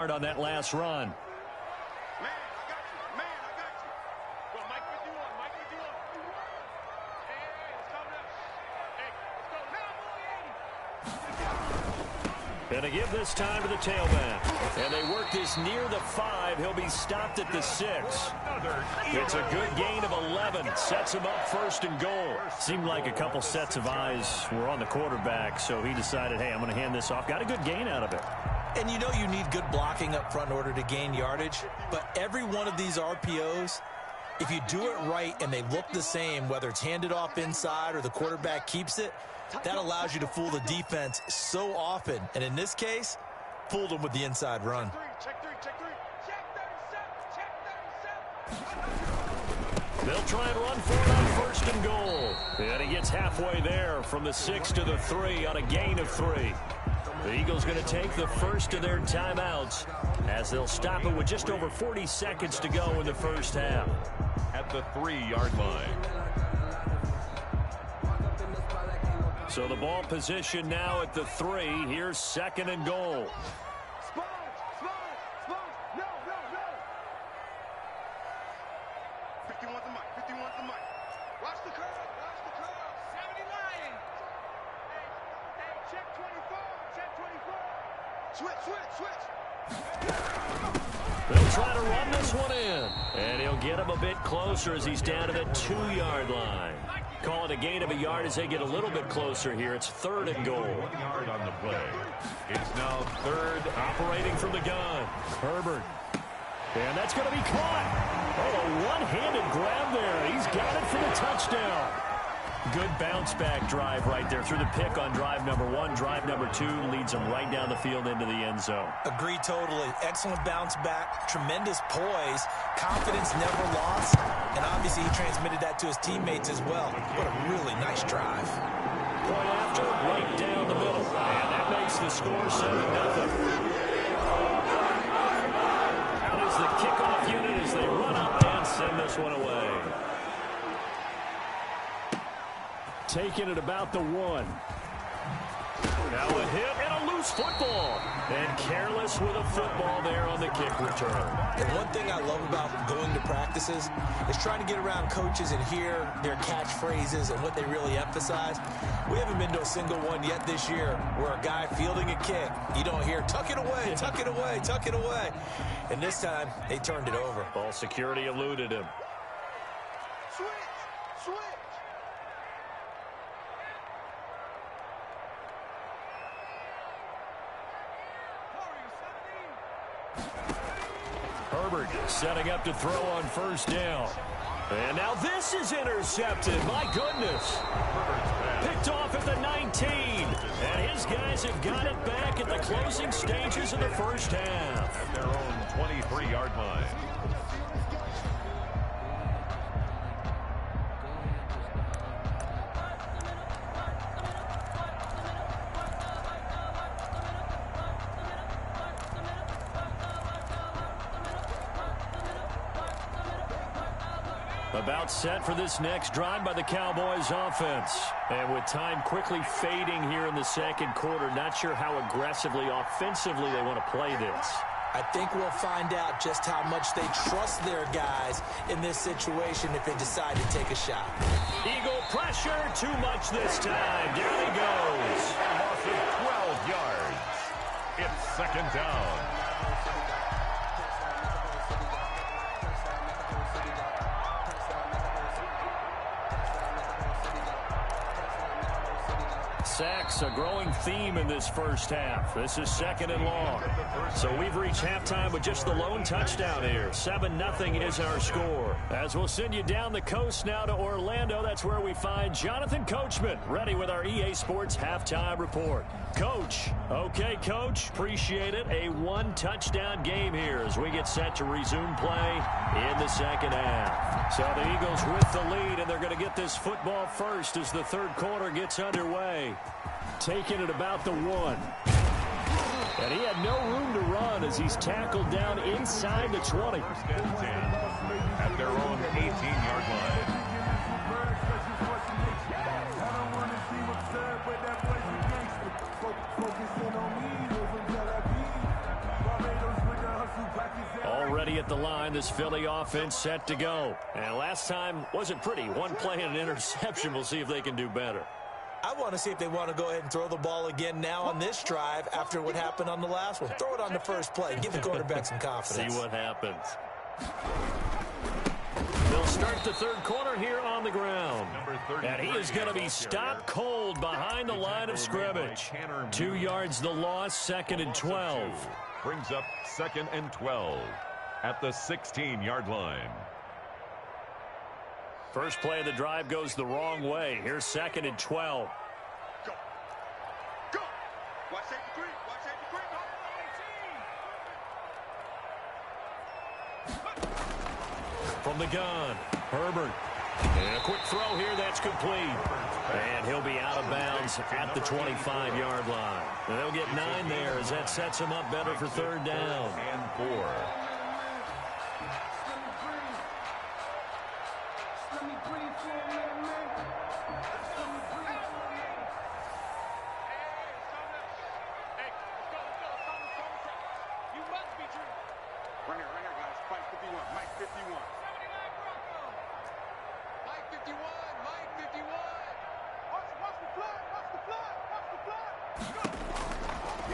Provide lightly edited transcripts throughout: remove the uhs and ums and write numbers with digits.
On that last run. Going to give this time to the tailback. And they work this near the 5. He'll be stopped at the 6. It's a good gain of 11. Sets him up first and goal. Seemed like a couple sets of eyes were on the quarterback, so he decided, hey, I'm going to hand this off. Got a good gain out of it. And you know you need good blocking up front in order to gain yardage. But every one of these RPOs, if you do it right and they look the same, whether it's handed off inside or the quarterback keeps it, that allows you to fool the defense so often. And in this case, fooled them with the inside run. They'll try and run for it on first and goal. And he gets halfway there from the 6 to the 3 on a gain of 3. The Eagles going to take the first of their timeouts as they'll stop it with just over 40 seconds to go in the first half. At the 3-yard line. So the ball position now at the 3. Here's second and goal. They'll try to run this one in. And he'll get him a bit closer as he's down to the 2-yard line. Call it a gain of a yard as they get a little bit closer here. It's third and goal. 1 yard on the play. It's now third. Operating from the gun. Herbert. And that's going to be caught. Oh, a one-handed grab there. He's got it for the touchdown. Good bounce-back drive right there through the pick on drive number 1. Drive number 2 leads him right down the field into the end zone. Agree totally. Excellent bounce back. Tremendous poise. Confidence never lost. And obviously he transmitted that to his teammates as well. What a really nice drive. Point after, right down the middle. And that makes the score 7-0. Out is the kickoff unit as they run up and send this one away. Taking it about the 1. Now a hit and a loose football. And careless with a football there on the kick return. And one thing I love about going to practices is trying to get around coaches and hear their catchphrases and what they really emphasize. We haven't been to a single one yet this year where a guy fielding a kick, you don't hear, tuck it away, tuck it away, tuck it away. And this time, they turned it over. Ball security eluded him. Herbert setting up to throw on first down. And now this is intercepted. My goodness. Picked off at the 19. And his guys have got it back at the closing stages of the first half. At their own 23-yard line. About set for this next drive by the Cowboys offense. And with time quickly fading here in the second quarter, not sure how aggressively, offensively they want to play this. I think we'll find out just how much they trust their guys in this situation if they decide to take a shot. Eagle pressure, too much this time. Down he goes. A loss of 12 yards. It's second down. Sacks, a growing theme in this first half. This is second and long. So we've reached halftime with just the lone touchdown here. 7-0 is our score. As we'll send you down the coast now to Orlando, that's where we find Jonathan Coachman, ready with our EA Sports halftime report. Coach. Okay, Coach. Appreciate it. A one-touchdown game here as we get set to resume play in the second half. So the Eagles with the lead, and they're going to get this football first as the third quarter gets underway. Taking it about the 1. And he had no room to run as he's tackled down inside the 20. First and 10 at their own 18-yard line. ready at the line. This Philly offense set to go. And last time wasn't pretty. One play and an interception. We'll see if they can do better. I want to see if they want to go ahead and throw the ball again now on this drive after what happened on the last one. Throw it on the first play. Give the quarterback some confidence. See what happens. They'll start the third quarter here on the ground. And he is going to be stopped cold behind the line of scrimmage. 2 yards the loss, 2nd and 12. Brings up 2nd and 12 at the 16-yard line. First play of the drive goes the wrong way. Here's 2nd and 12. Go. Go. Watch safety creep. Watch safety creep. From the gun, Herbert. And a quick throw here, that's complete. And he'll be out of bounds at the 25-yard line. And they'll get 9 there as that sets him up better for third down. And 4.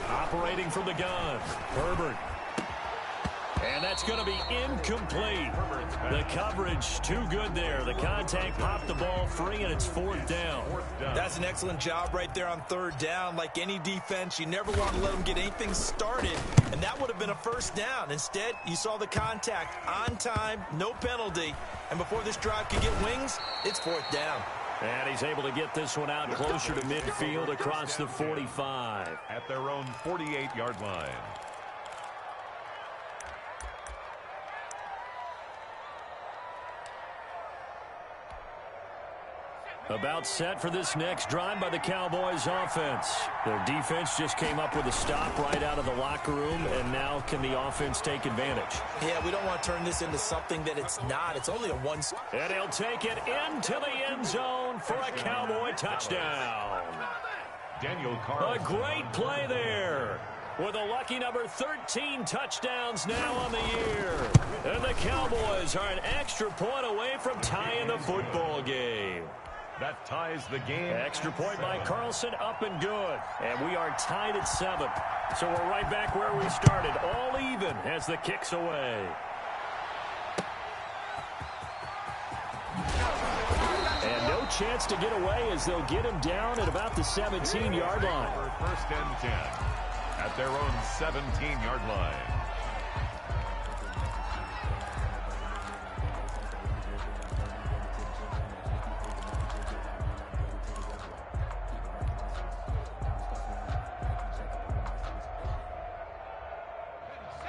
Operating from the gun, Herbert. And that's going to be incomplete. The coverage too good there. The contact popped the ball free, and it's 4th down. That's an excellent job right there on 3rd down. Like any defense, you never want to let them get anything started, and that would have been a 1st down. Instead, you saw the contact on time, no penalty, and before this drive could get wings, it's 4th down. And he's able to get this one out closer to midfield across the 45. At their own 48-yard line. About set for this next drive by the Cowboys offense. Their defense just came up with a stop right out of the locker room, and now can the offense take advantage? Yeah, we don't want to turn this into something that it's not. It's only a one. And he'll take it into the end zone for a Cowboy touchdown. Daniel Carl. A great play there. With a lucky number 13 touchdowns now on the year. And the Cowboys are an extra point away from tying the football game. That ties the game. Extra point by Carlson, up and good. And we are tied at 7. So we're right back where we started, all even as the kick's away. And no chance to get away as they'll get him down at about the 17-yard line. For 1st and 10 at their own 17-yard line.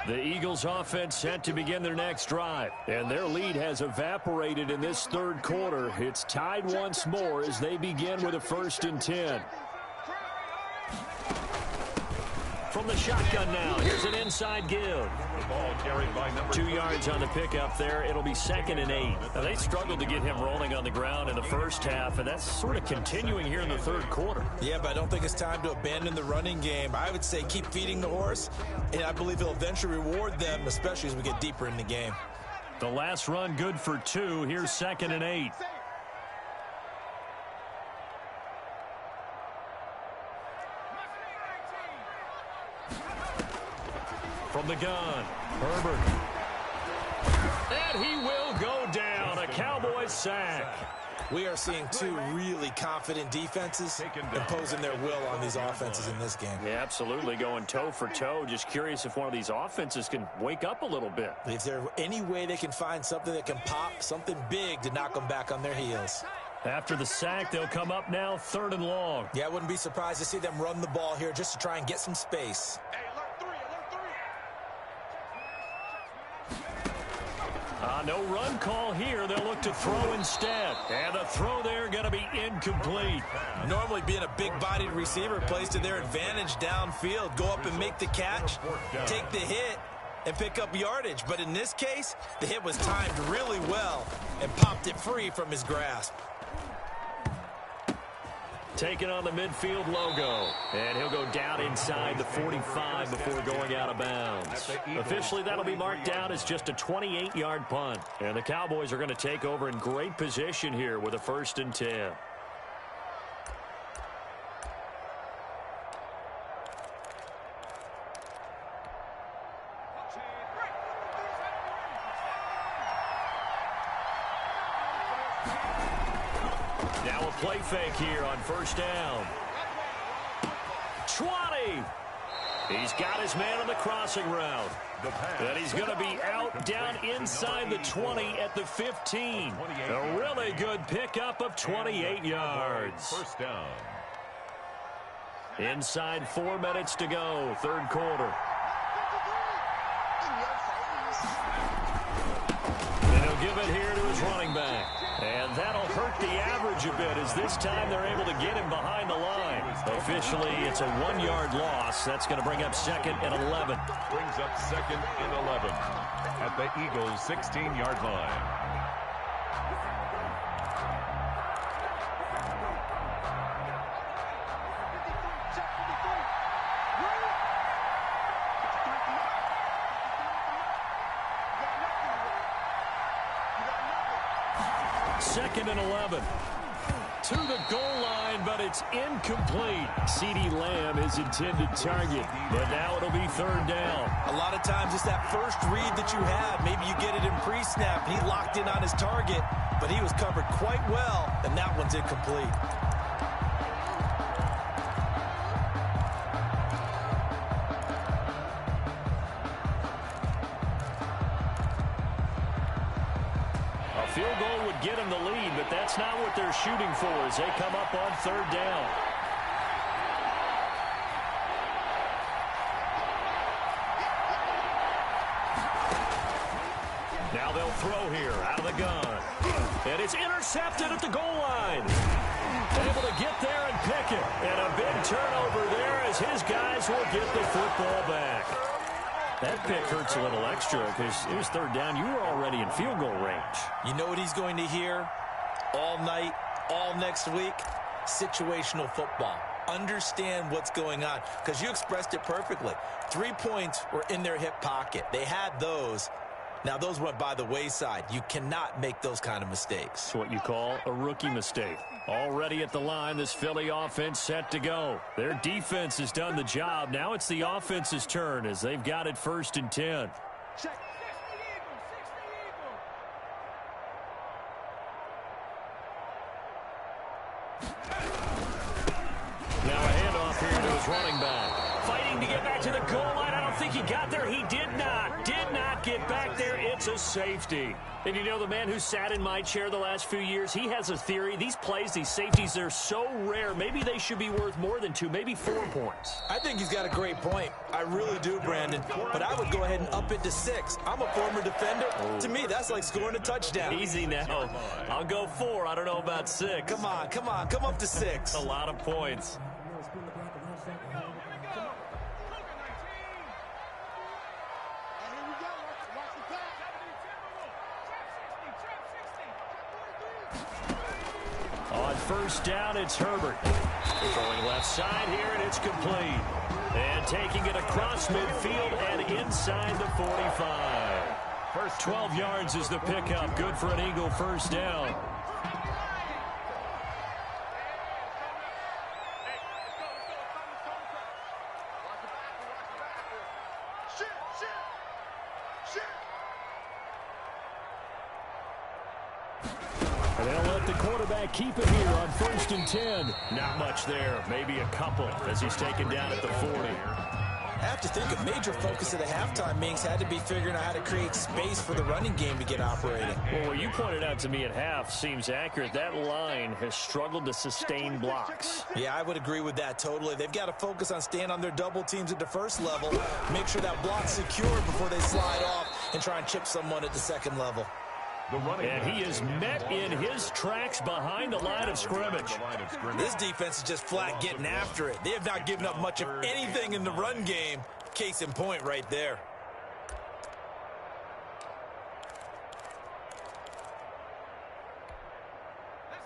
The Eagles offense set to begin their next drive, and their lead has evaporated in this third quarter. It's tied once more as they begin with a 1st and 10. From the shotgun now, here's an inside give. The ball carried by number 2 yards on the pickup there. It'll be 2nd and 8. Now, they struggled to get him rolling on the ground in the first half, and that's sort of continuing here in the third quarter. Yeah, but I don't think it's time to abandon the running game. I would say keep feeding the horse, and I believe he'll eventually reward them, especially as we get deeper in the game. The last run good for 2. Here's 2nd and 8. From the gun, Herbert. And he will go down. A Cowboys sack. We are seeing 2 really confident defenses imposing their will on these offenses in this game. Yeah, absolutely, going toe for toe. Just curious if one of these offenses can wake up a little bit. If there's any way they can find something that can pop, something big to knock them back on their heels. After the sack, they'll come up now 3rd and long. Yeah, I wouldn't be surprised to see them run the ball here just to try and get some space. No run call here. They'll look to throw instead. And the throw there going to be incomplete. Normally being a big-bodied receiver plays to their advantage downfield. Go up and make the catch, take the hit, and pick up yardage. But in this case, the hit was timed really well and popped it free from his grasp. taking on the midfield logo. And he'll go down inside the 45 before going out of bounds. Officially, that'll be marked down as just a 28-yard punt. And the Cowboys are going to take over in great position here with a 1st and 10. Now a play fake here on 1st down. 20. He's got his man on the crossing route. And he's going to be out down inside the 20 at the 15. A really good pickup of 28 yards. 1st down. Inside 4 minutes to go, 3rd quarter. And he'll give it here to his running back. And that'll hurt the average a bit as this time they're able to get him behind the line. Officially, it's a 1-yard loss. That's going to bring up 2nd and 11. Brings up 2nd and 11 at the Eagles' 16-yard line. Second and 11. To the goal line, but it's incomplete. CeeDee Lamb is intended target, but now it'll be 3rd down. A lot of times it's that first read that you have. Maybe you get it in pre-snap, and he locked in on his target, but he was covered quite well, and that one's incomplete. Field goal would get him the lead, but that's not what they're shooting for as they come up on 3rd down. Now they'll throw here out of the gun. And it's intercepted at the goal line. Able to get there and pick it. And a big turnover there as his guys will get the football back. That pick hurts a little extra because it was 3rd down. You were already in field goal range. You know what he's going to hear all night, all next week? Situational football. Understand what's going on because you expressed it perfectly. 3 points were in their hip pocket. They had those. Now, those went by the wayside. You cannot make those kind of mistakes. It's what you call a rookie mistake. Already at the line, this Philly offense set to go. Their defense has done the job. Now it's the offense's turn as they've got it 1st and 10. Now a handoff here to his running back. Fighting to get back to the goal line. I don't think he got there. He did not get back there. It's a safety. And you know, the man who sat in my chair the last few years, he has a theory. These plays, these safeties, they're so rare. Maybe they should be worth more than 2, maybe 4 points. I think he's got a great point. I really do, Brandon. But I would go ahead and up it to 6. I'm a former defender. Oh. To me, that's like scoring a touchdown. Easy now. I'll go 4. I don't know about 6. Come on. Come up to 6. A lot of points. On 1st down, it's Herbert. Throwing left side here, and it's complete. And taking it across midfield and inside the 45. First 12 yards is the pickup. Good for an Eagle 1st down. And they'll let the quarterback keep it here on 1st and 10. Not much there, maybe a couple as he's taken down at the 40. I have to think a major focus of the halftime meetings had to be figuring out how to create space for the running game to get operating. Well, what you pointed out to me at half seems accurate. That line has struggled to sustain blocks. Yeah, I would agree with that totally. They've got to focus on staying on their double teams at the 1st level, make sure that block's secure before they slide off and try and chip someone at the 2nd level. And he is met in his tracks behind the line of scrimmage. This defense is just flat getting after it. They have not given up much of anything in the run game. Case in point right there.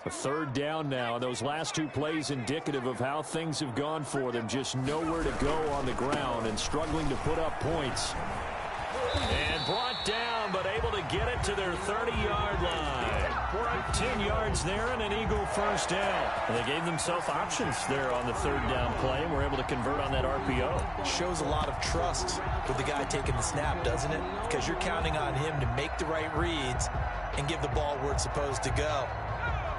A third down now. Those last two plays indicative of how things have gone for them. Just nowhere to go on the ground and struggling to put up points. And brought down, but able to get it to their 30-yard line. 10 yards there and an Eagle first down. And they gave themselves options there on the third down play and were able to convert on that RPO. Shows a lot of trust with the guy taking the snap, doesn't it? Because you're counting on him to make the right reads and give the ball where it's supposed to go.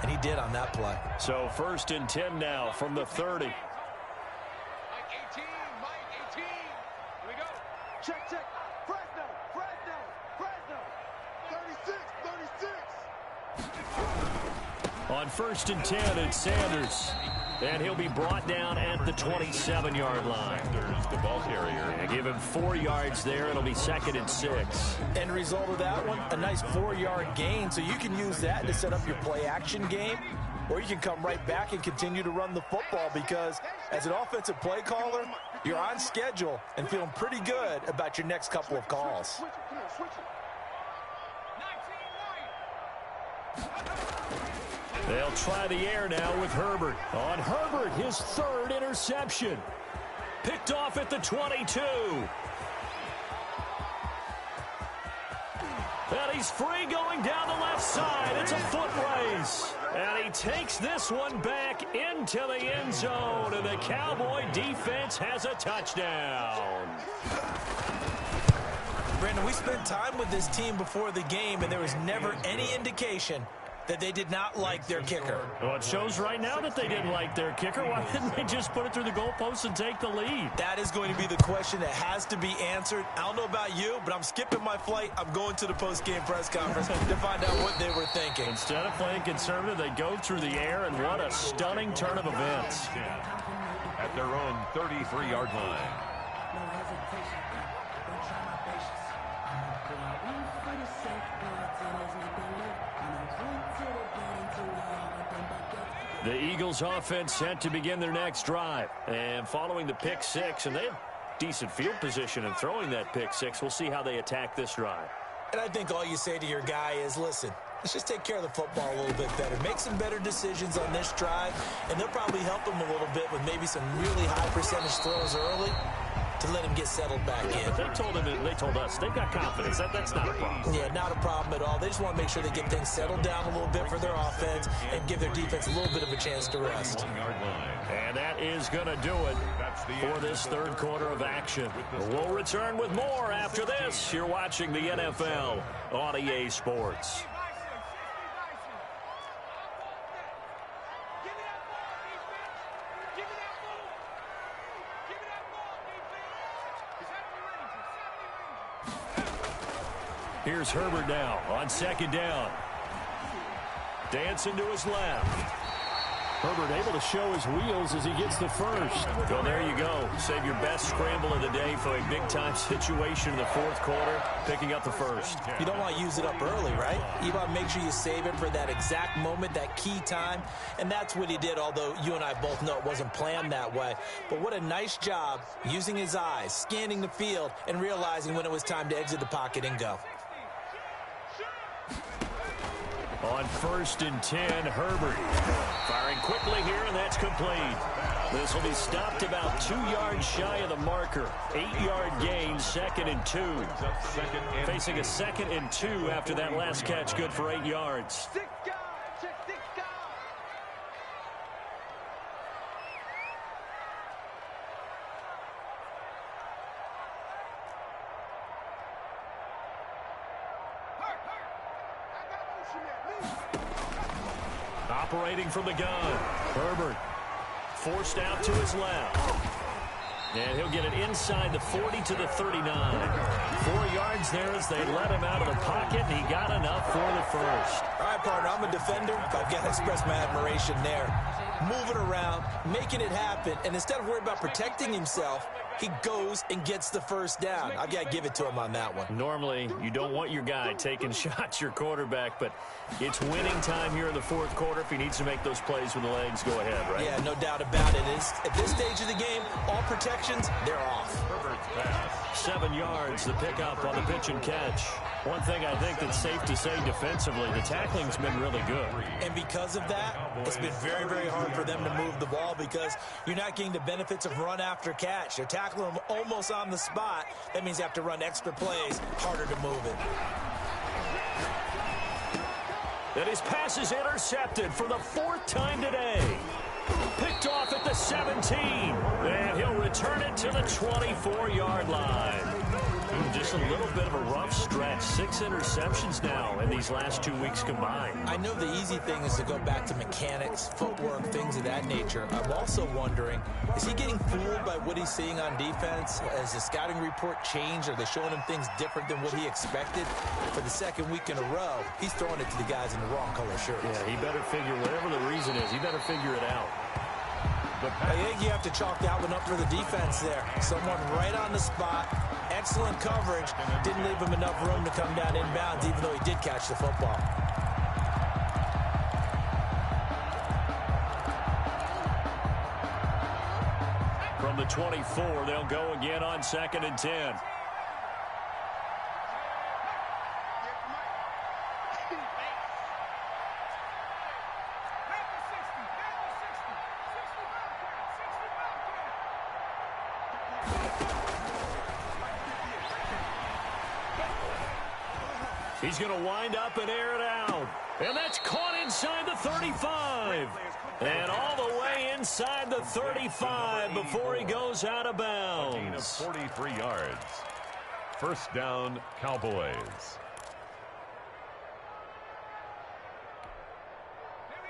And he did on that play. So 1st and 10 now from the 30. Mike 18, Mike 18. Here we go. Check, check. Fresno, Fresno, Fresno. 36, 36. On 1st and 10, it's Sanders. And he'll be brought down at the 27-yard line. Sanders, the ball carrier. And give him 4 yards there. It'll be 2nd and 6. End result of that one, a nice 4-yard gain. So you can use that to set up your play-action game, or you can come right back and continue to run the football because as an offensive play caller, you're on schedule and feeling pretty good about your next couple of calls. Switch it, come on, switch it. They'll try the air now with Herbert. On Herbert, his 3rd interception. Picked off at the 22. And he's free going down the left side. It's a foot race. And he takes this one back into the end zone. And the Cowboy defense has a touchdown. Brandon, we spent time with this team before the game, and there was never any indication that they did not like their kicker. Well, it shows right now that they didn't like their kicker. Why didn't they just put it through the goalpost and take the lead? That is going to be the question that has to be answered. I don't know about you, but I'm skipping my flight. I'm going to the post-game press conference to find out what they were thinking. Instead of playing conservative, they go through the air, and what a stunning turn of events. At their own 33-yard line. The Eagles offense set to begin their next drive. And following the pick six, and they have decent field position in throwing that pick six. We'll see how they attack this drive. And I think all you say to your guy is, listen, let's just take care of the football a little bit better. Make some better decisions on this drive, and they'll probably help him a little bit with maybe some really high percentage throws early to let him get settled back in. But they told us they've got confidence. That's not a problem. Yeah, not a problem at all. They just want to make sure they get things settled down a little bit for their offense and give their defense a little bit of a chance to rest. And that is going to do it for this third quarter of action. We'll return with more after this. You're watching the NFL on EA Sports. Here's Herbert now on 2nd down. Dancing to his left. Herbert able to show his wheels as he gets the first. Well, there you go. Save your best scramble of the day for a big-time situation in the fourth quarter, picking up the first. You don't want to use it up early, right? You want to make sure you save it for that exact moment, that key time, and that's what he did, although you and I both know it wasn't planned that way. But what a nice job using his eyes, scanning the field, and realizing when it was time to exit the pocket and go. On 1st and 10, Herbert firing quickly here, and that's complete. This will be stopped about 2 yards shy of the marker. 8-yard gain, 2nd and 2. Facing a 2nd and 2 after that last catch, good for 8 yards. Operating from the gun, Herbert forced out to his left. And he'll get it inside the 40 to the 39. 4 yards there as they let him out of the pocket, and he got enough for the first. All right, partner, I'm a defender, but I've got to express my admiration there. Moving around, making it happen, and instead of worrying about protecting himself, he goes and gets the first down. I've got to give it to him on that one. Normally, you don't want your guy taking shots, your quarterback, but it's winning time here in the fourth quarter. If he needs to make those plays with the legs, go ahead, right? Yeah, no doubt about it. At this stage of the game, all protections, they're off. Herbert's pass 7 yards, the pickup on the pitch and catch. One thing I think that's safe to say defensively, the tackling's been really good. And because of that, it's been very, very hard for them to move the ball because you're not getting the benefits of run after catch. They're tackling them almost on the spot. That means you have to run extra plays, harder to move it. And his pass is intercepted for the 4th time today. Picked off at the 17. And he'll return it to the 24-yard line. Just a little bit of a rough stretch. 6 interceptions now in these last 2 weeks combined. I know the easy thing is to go back to mechanics, footwork, things of that nature. I'm also wondering, is he getting fooled by what he's seeing on defense? Has the scouting report changed? Are they showing him things different than what he expected? For the 2nd week in a row, he's throwing it to the guys in the wrong color shirts. Yeah, he better figure, whatever the reason is, he better figure it out. I think you have to chalk that one up for the defense there. Someone right on the spot. Excellent coverage. Didn't leave him enough room to come down inbounds, even though he did catch the football. From the 24, they'll go again on 2nd and 10. He's going to wind up and air it out. And that's caught inside the 35. And all the way inside the 35 before he goes out of bounds. A gain of 43 yards. First down, Cowboys.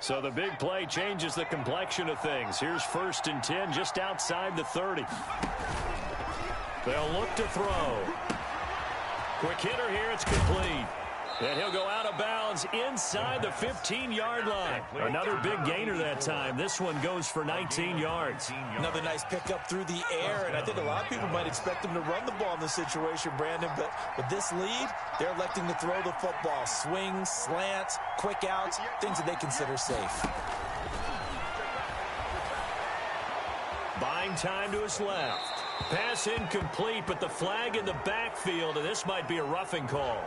So the big play changes the complexion of things. Here's 1st and 10 just outside the 30. They'll look to throw. Quick hitter here, it's complete. And he'll go out of bounds inside the 15-yard line. Another big gainer that time. This one goes for 19 yards. Another nice pickup through the air, and I think a lot of people might expect him to run the ball in this situation, Brandon, but with this lead, they're electing to throw the football. Swings, slants, quick outs, things that they consider safe. Buying time to his left. Pass incomplete, but the flag in the backfield, and this might be a roughing call.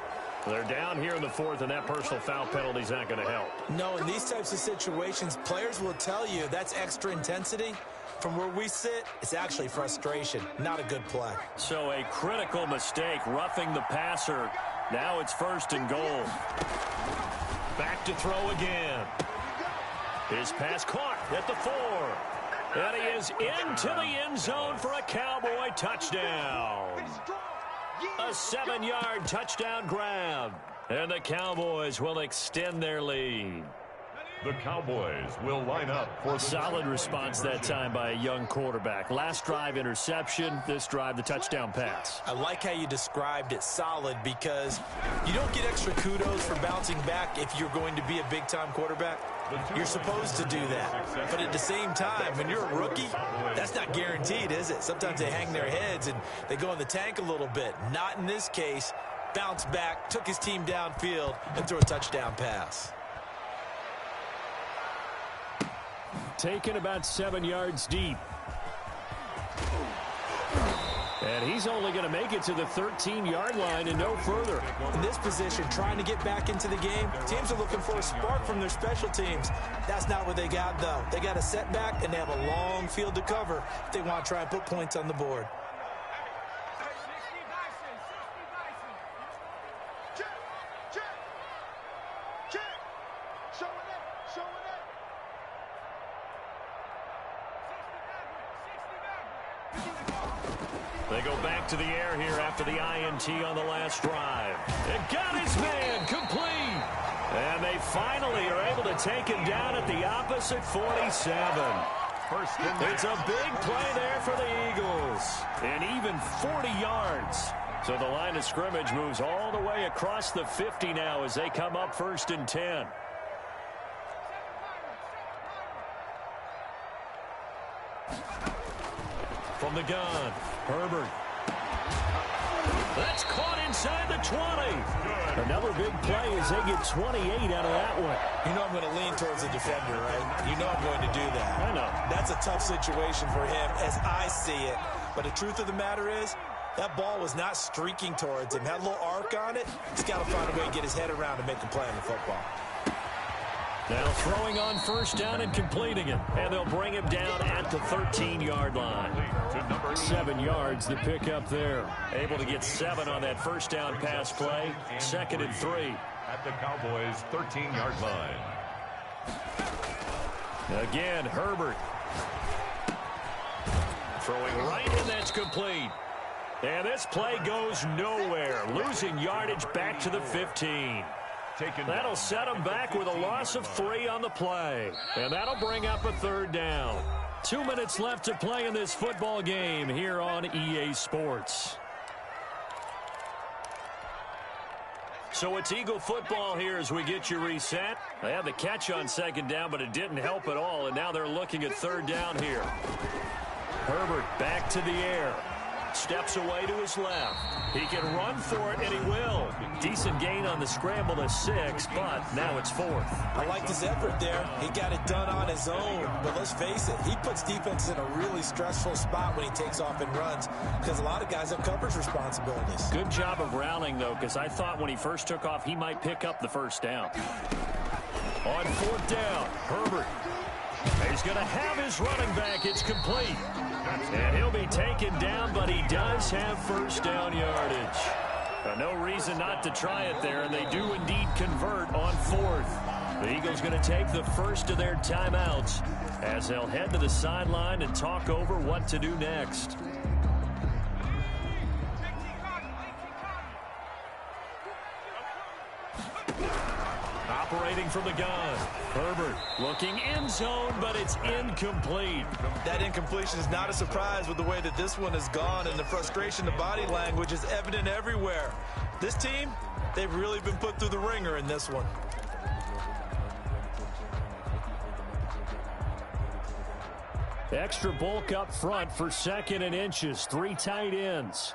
They're down here in the 4th, and that personal foul penalty is not going to help. No, in these types of situations, players will tell you that's extra intensity. From where we sit, it's actually frustration, not a good play. So a critical mistake, roughing the passer. Now it's 1st and goal. Back to throw again. His pass caught at the 4. And he is into the end zone for a Cowboy touchdown. A 7-yard touchdown grab. And the Cowboys will extend their lead. The Cowboys will line up for the solid response that time by a young quarterback. Last drive interception, this drive the touchdown pass. I like how you described it, solid, because you don't get extra kudos for bouncing back if you're going to be a big-time quarterback. You're supposed to do that. But at the same time, when you're a rookie, that's not guaranteed, is it? Sometimes they hang their heads and they go in the tank a little bit. Not in this case. Bounced back, took his team downfield, and threw a touchdown pass. Taken about 7 yards deep. And he's only going to make it to the 13-yard line and no further. In this position, trying to get back into the game, teams are looking for a spark from their special teams. That's not what they got, though. They got a setback, and they have a long field to cover if they want to try and put points on the board. They go back to the air here after the INT on the last drive. It got his man complete. And they finally are able to take him down at the opposite 47. It's a big play there for the Eagles. And even 40 yards. So the line of scrimmage moves all the way across the 50 now as they come up 1st and 10. From the gun, Herbert. That's caught inside the 20. Another big play as they get 28 out of that one. You know I'm going to lean towards the defender, right? You know I'm going to do that. I know. That's a tough situation for him as I see it. But the truth of the matter is, That ball was not streaking towards him. Had a little arc on it. He's got to find a way to get his head around and make a play on the football. Now throwing on first down and completing it. And they'll bring him down at the 13-yard line. 7 yards the pick up there. Able to get 7 on that first down pass play. 2nd and 3. At the Cowboys' 13-yard line. Again, Herbert. Throwing right, and that's complete. And this play goes nowhere. Losing yardage back to the 15. That'll set him back with a loss of 3 on the play. And that'll bring up a 3rd down. 2 minutes left to play in this football game here on EA Sports. So it's Eagle football here as we get you reset. They had the catch on 2nd down, but it didn't help at all. And now they're looking at 3rd down here. Herbert back to the air. Steps away to his left. He can run for it, and he will. Decent gain on the scramble to 6, but now it's 4th. I liked his effort there. He got it done on his own. But let's face it, he puts defense in a really stressful spot when he takes off and runs because a lot of guys have coverage responsibilities. Good job of rallying, though, because I thought when he first took off, he might pick up the first down. On 4th down, Herbert. He's going to have his running back. It's complete. And he'll be taken down, but he does have first down yardage. No reason not to try it there, and they do indeed convert on 4th. The Eagles going to take the first of their timeouts as they'll head to the sideline and talk over what to do next. Operating from the gun. Herbert looking end zone, but it's incomplete. That incompletion is not a surprise with the way that this one has gone, and the frustration, the body language is evident everywhere. This team, they've really been put through the ringer in this one. Extra bulk up front for 2nd and inches. 3 tight ends.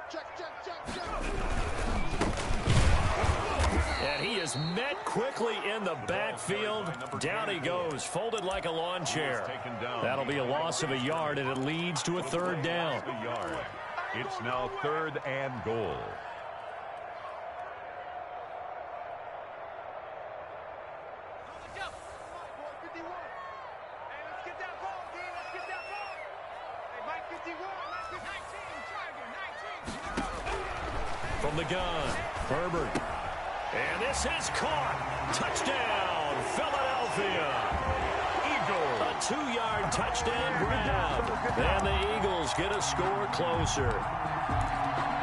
And he is met quickly in the backfield. Down he goes, folded like a lawn chair. That'll be a loss of a yard, and it leads to a 3rd down. It's now 3rd and goal. From the gun, Herbert. And this is caught. Touchdown, Philadelphia. Eagles. A 2-yard touchdown grab. And the Eagles get a score closer.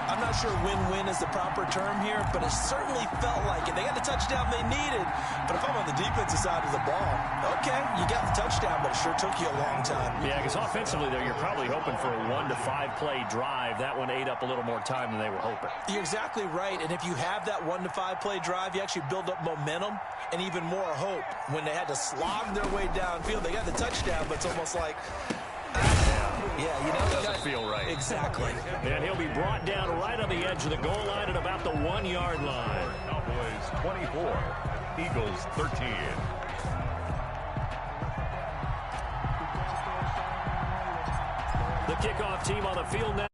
I'm not sure win-win is the proper term here, but it certainly felt like it. They got the touchdown they needed, but if I'm on the defensive side of the ball, okay, you got the touchdown, but it sure took you a long time. Yeah, because offensively, though, you're probably hoping for a 1 to 5 play drive. That one ate up a little more time than they were hoping. You're exactly right, and if you have that 1 to 5 play drive, you actually build up momentum and even more hope. When they had to slog their way downfield, they got the touchdown, but it's almost like... Yeah, you know, it doesn't feel right. Exactly. And he'll be brought down right on the edge of the goal line at about the 1-yard line. Cowboys 24, Eagles 13. The kickoff team on the field now.